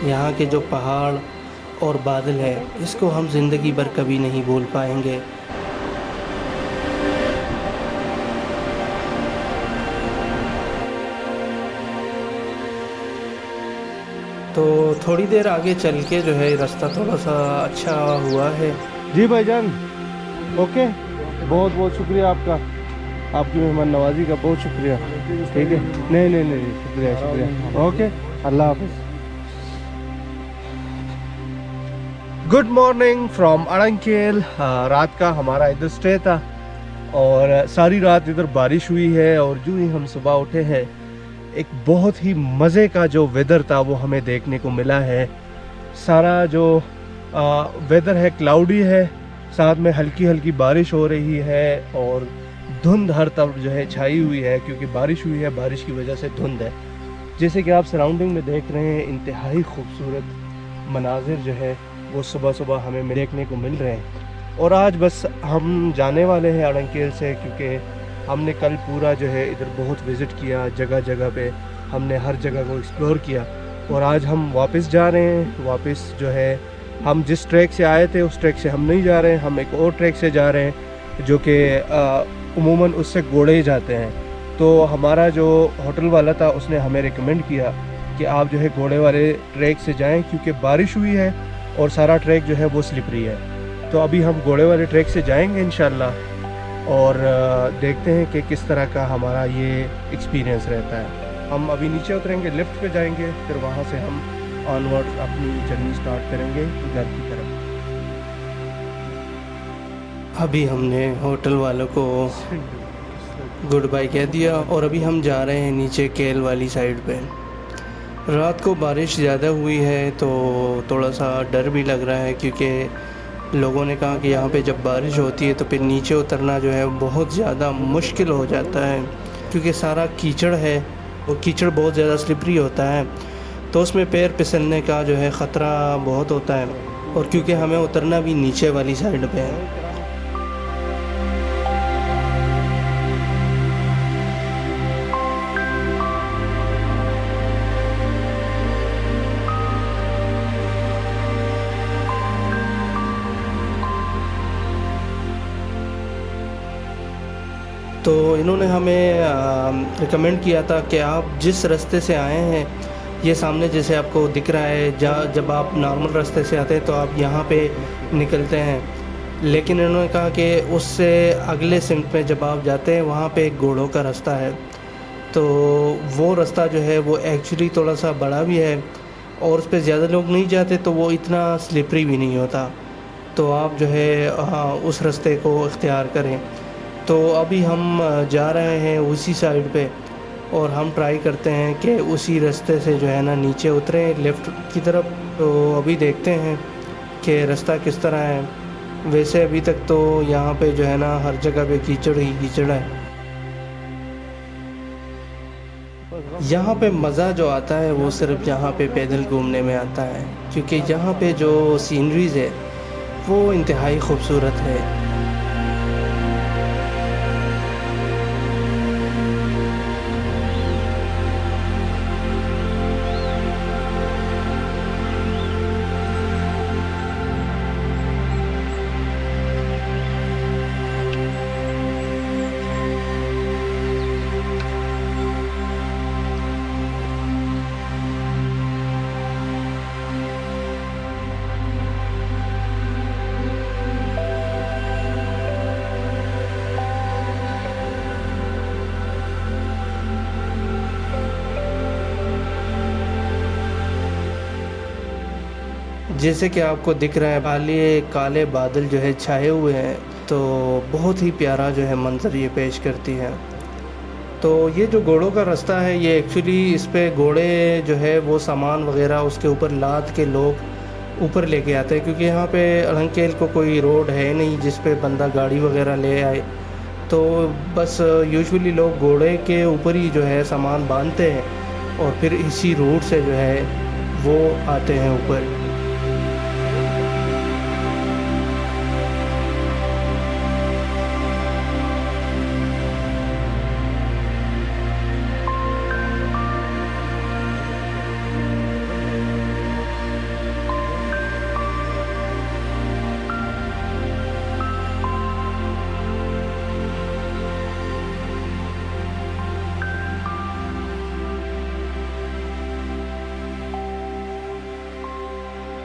यहाँ के जो पहाड़ और बादल है, इसको हम ज़िंदगी भर कभी नहीं भूल पाएंगे। तो थोड़ी देर आगे चल के जो है रास्ता थोड़ा सा अच्छा हुआ है। जी भाईजान, ओके, बहुत बहुत शुक्रिया आपका, आपकी मेहमान नवाजी का बहुत शुक्रिया। ठीक है, नहीं नहीं नहीं, शुक्रिया शुक्रिया, ओके, अल्लाह हाफिज़। गुड मॉर्निंग फ्रॉम अड़ंकेल। रात का हमारा इधर स्टे था और सारी रात इधर बारिश हुई है और जो ही हम सुबह उठे हैं एक बहुत ही मज़े का जो वेदर था वो हमें देखने को मिला है। सारा जो वेदर है क्लाउडी है, साथ में हल्की हल्की बारिश हो रही है और धुंध हर तरफ जो है छाई हुई है, क्योंकि बारिश हुई है, बारिश की वजह से धुंध है। जैसे कि आप सराउंडिंग में देख रहे हैं, इंतहाई खूबसूरत मनाजिर जो है वो सुबह सुबह हमें देखने को मिल रहे हैं। और आज बस हम जाने वाले हैं अड़ंकेल से, क्योंकि हमने कल पूरा जो है इधर बहुत विज़िट किया, जगह जगह पे हमने हर जगह को एक्सप्लोर किया और आज हम वापस जा रहे हैं। वापस जो है हम जिस ट्रैक से आए थे उस ट्रैक से हम नहीं जा रहे हैं, हम एक और ट्रैक से जा रहे हैं जो कि उमूमन उससे घोड़े जाते हैं। तो हमारा जो होटल वाला था उसने हमें रिकमेंड किया कि आप जो है घोड़े वाले ट्रैक से जाएं, क्योंकि बारिश हुई है और सारा ट्रैक जो है वो स्लिपरी है। तो अभी हम घोड़े वाले ट्रैक से जाएंगे इंशाल्लाह और देखते हैं कि किस तरह का हमारा ये एक्सपीरियंस रहता है। हम अभी नीचे उतरेंगे, लिफ्ट पे जाएंगे, फिर वहाँ से हम ऑनवर्ड्स अपनी जर्नी स्टार्ट करेंगे घर की तरफ। अभी हमने होटल वालों को गुड बाय कह दिया और अभी हम जा रहे हैं नीचे केल वाली साइड पे। रात को बारिश ज़्यादा हुई है तो थोड़ा सा डर भी लग रहा है, क्योंकि लोगों ने कहा कि यहाँ पे जब बारिश होती है तो फिर नीचे उतरना जो है बहुत ज़्यादा मुश्किल हो जाता है, क्योंकि सारा कीचड़ है और कीचड़ बहुत ज़्यादा स्लिपरी होता है, तो उसमें पैर फिसलने का जो है ख़तरा बहुत होता है। और क्योंकि हमें उतरना भी नीचे वाली साइड पे है। तो इन्होंने हमें रिकमेंड किया था कि आप जिस रास्ते से आए हैं, ये सामने जैसे आपको दिख रहा है, जब आप नॉर्मल रास्ते से आते हैं तो आप यहाँ पे निकलते हैं, लेकिन इन्होंने कहा कि उससे अगले सिमत में जब आप जाते हैं वहाँ पे एक घोड़ों का रास्ता है, तो वो रास्ता जो है वो एक्चुअली थोड़ा सा बड़ा भी है और उस पर ज़्यादा लोग नहीं जाते, तो वो इतना स्लिपरी भी नहीं होता। तो आप जो है उस रास्ते को इख्तियार करें। तो अभी हम जा रहे हैं उसी साइड पे और हम ट्राई करते हैं कि उसी रास्ते से जो है ना नीचे उतरें लेफ़्ट की तरफ। तो अभी देखते हैं कि रास्ता किस तरह है। वैसे अभी तक तो यहाँ पे जो है ना हर जगह पे कीचड़ ही कीचड़ है। यहाँ पे मज़ा जो आता है वो सिर्फ यहाँ पे पैदल घूमने में आता है, क्योंकि यहाँ पे जो सीनरीज़ है वो इंतहाई खूबसूरत है। जैसे कि आपको दिख रहा है काले काले बादल जो है छाए हुए हैं, तो बहुत ही प्यारा जो है मंजर ये पेश करती है। तो ये जो घोड़ों का रास्ता है, ये एक्चुअली इस पे घोड़े जो है वो सामान वगैरह उसके ऊपर लाद के लोग ऊपर लेके आते हैं, क्योंकि यहाँ पे अड़ंकेल को कोई रोड है नहीं जिस पे बंदा गाड़ी वगैरह ले आए। तो बस यूजुअली लोग घोड़े के ऊपर ही जो है सामान बांधते हैं और फिर इसी रूट से जो है वो आते हैं ऊपर।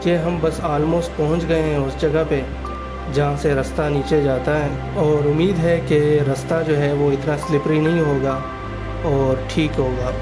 कि हम बस ऑलमोस्ट पहुंच गए हैं उस जगह पे जहां से रास्ता नीचे जाता है, और उम्मीद है कि रास्ता जो है वो इतना स्लिपरी नहीं होगा और ठीक होगा।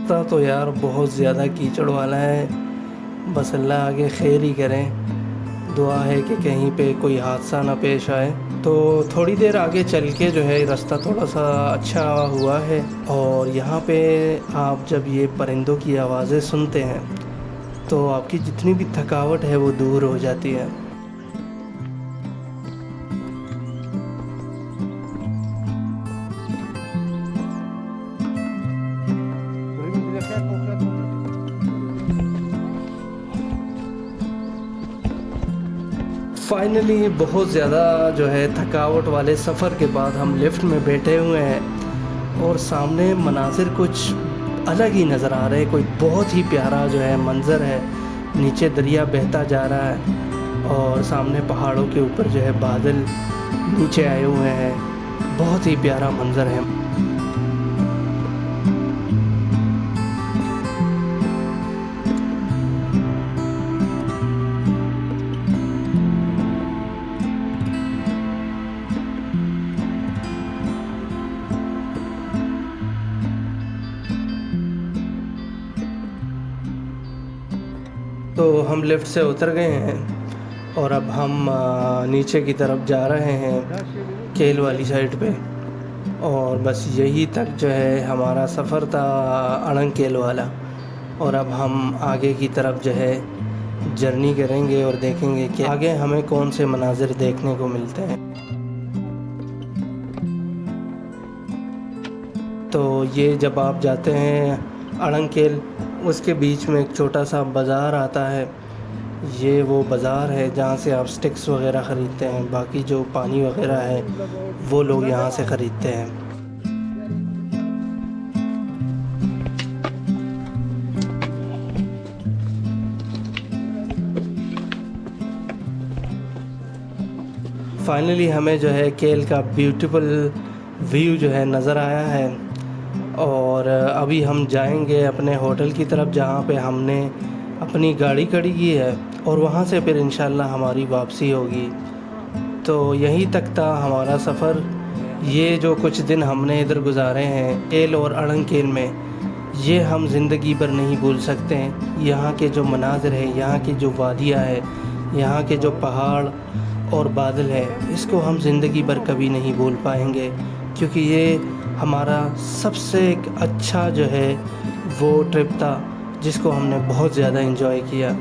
रास्ता तो यार बहुत ज़्यादा कीचड़ वाला है, बस अल्लाह आगे खैर ही करें। दुआ है कि कहीं पे कोई हादसा ना पेश आए। तो थोड़ी देर आगे चल के जो है रास्ता थोड़ा सा अच्छा हुआ है, और यहाँ पे आप जब ये परिंदों की आवाज़ें सुनते हैं तो आपकी जितनी भी थकावट है वो दूर हो जाती है। फाइनली बहुत ज़्यादा जो है थकावट वाले सफ़र के बाद हम लिफ्ट में बैठे हुए हैं, और सामने मनाजिर कुछ अलग ही नज़र आ रहे हैं। कोई बहुत ही प्यारा जो है मंज़र है, नीचे दरिया बहता जा रहा है और सामने पहाड़ों के ऊपर जो है बादल नीचे आए हुए हैं। बहुत ही प्यारा मंज़र है। तो हम लिफ्ट से उतर गए हैं और अब हम नीचे की तरफ जा रहे हैं केल वाली साइड पे, और बस यही तक जो है हमारा सफ़र था अड़ंग केल वाला। और अब हम आगे की तरफ जो है जर्नी करेंगे और देखेंगे कि आगे हमें कौन से मनाजिर देखने को मिलते हैं। तो ये जब आप जाते हैं अड़ंग केल, उसके बीच में एक छोटा सा बाज़ार आता है। ये वो बाज़ार है जहाँ से आप स्टिक्स वग़ैरह ख़रीदते हैं, बाकी जो पानी वग़ैरह है वो लोग यहाँ से ख़रीदते हैं। फाइनली हमें जो है केल का ब्यूटीफुल व्यू जो है नज़र आया है, और अभी हम जाएंगे अपने होटल की तरफ जहाँ पे हमने अपनी गाड़ी खड़ी की है, और वहाँ से फिर इंशाल्लाह हमारी वापसी होगी। तो यहीं तक था हमारा सफ़र। ये जो कुछ दिन हमने इधर गुजारे हैं केल और अड़ंग केल में, ये हम ज़िंदगी भर नहीं भूल सकते हैं। यहाँ के जो मनाज़िर है, यहाँ की जो वादियाँ है, यहाँ के जो पहाड़ और बादल है, इसको हम ज़िंदगी भर कभी नहीं भूल पाएंगे, क्योंकि ये हमारा सबसे एक अच्छा जो है वो ट्रिप था जिसको हमने बहुत ज़्यादा एंजॉय किया।